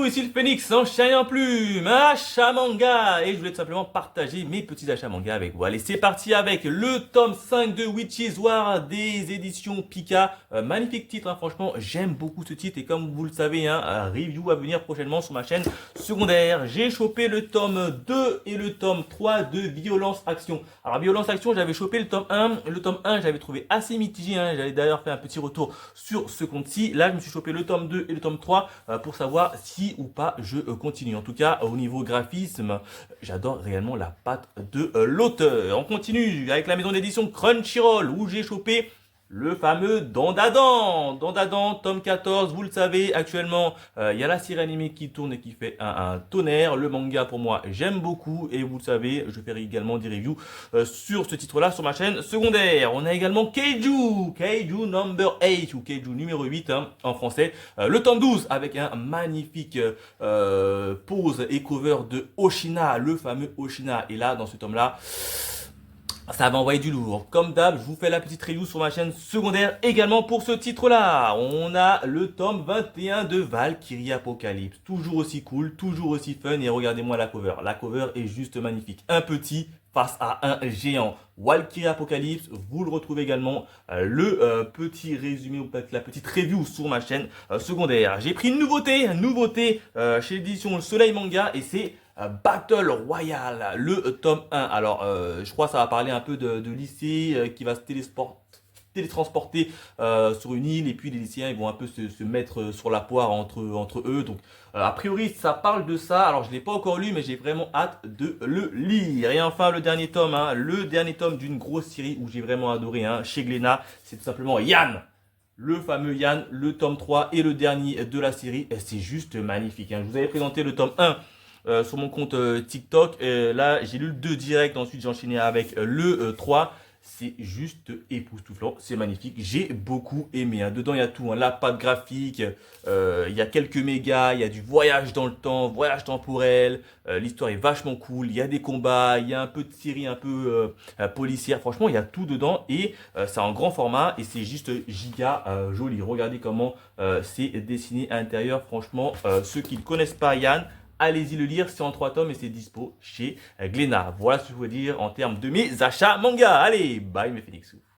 coucou, ici le Phénix en chien en plume, achat manga, et je voulais tout simplement partager mes petits achats manga avec vous. Allez, c'est parti avec le tome 5 de Witch's War des éditions Pika. Magnifique titre, hein, franchement, j'aime beaucoup ce titre, et comme vous le savez, hein, un review à venir prochainement sur ma chaîne secondaire. J'ai chopé le tome 2 et le tome 3 de Violence Action. Alors, Violence Action, j'avais chopé le tome 1, le tome 1, j'avais trouvé assez mitigé, hein, j'avais d'ailleurs fait un petit retour sur ce compte-ci. Là, je me suis chopé le tome 2 et le tome 3 pour savoir si ou pas je continue. En tout cas, au niveau graphisme, j'adore réellement la patte de l'auteur. On continue avec la maison d'édition Crunchyroll où j'ai chopé le fameux Dandadan. Dandadan, tome 14, vous le savez, actuellement, il y a la série animée qui tourne et qui fait un tonnerre. Le manga, pour moi, j'aime beaucoup. Et vous le savez, je ferai également des reviews sur ce titre-là sur ma chaîne secondaire. On a également Kaiju number 8, ou Kaiju numéro 8 hein, en français. Le tome 12, avec un magnifique pose et cover de Oshina, le fameux Oshina. Et là, dans ce tome-là, ça va envoyer du lourd. Comme d'hab, je vous fais la petite review sur ma chaîne secondaire également pour ce titre-là. On a le tome 21 de Valkyrie Apocalypse. Toujours aussi cool, toujours aussi fun. Et regardez-moi la cover. La cover est juste magnifique. Un petit face à un géant. Valkyrie Apocalypse, vous le retrouvez également le petit résumé ou peut-être la petite review sur ma chaîne secondaire. J'ai pris une nouveauté chez l'édition Le Soleil Manga et c'est Battle Royale, le tome 1. Alors, je crois que ça va parler un peu de lycée qui va se télétransporter sur une île et puis les lycéens ils vont un peu se mettre sur la poire entre eux. Donc, a priori, ça parle de ça. Alors, je ne l'ai pas encore lu, mais j'ai vraiment hâte de le lire. Et enfin, le dernier tome, hein, le dernier tome d'une grosse série où j'ai vraiment adoré hein, chez Glénat, c'est tout simplement Yann. Le fameux Yann, le tome 3 et le dernier de la série. C'est juste magnifique. Hein. Je vous avais présenté le tome 1 sur mon compte TikTok. Là, j'ai lu le 2 direct. Ensuite, j'ai enchaîné avec le 3. C'est juste époustouflant. C'est magnifique. J'ai beaucoup aimé. Hein. Dedans, il y a tout. Hein. La patte graphique. Il y a quelques mégas. Il y a du voyage dans le temps, voyage temporel. L'histoire est vachement cool. Il y a des combats. Il y a un peu de série un peu policière. Franchement, il y a tout dedans. Et c'est en grand format. Et c'est juste giga joli. Regardez comment c'est dessiné à l'intérieur. Franchement, ceux qui ne connaissent pas Yann, allez-y le lire, c'est en 3 tomes et c'est dispo chez Glénat. Voilà ce que je voulais dire en termes de mes achats manga. Allez, bye mes Phoenix.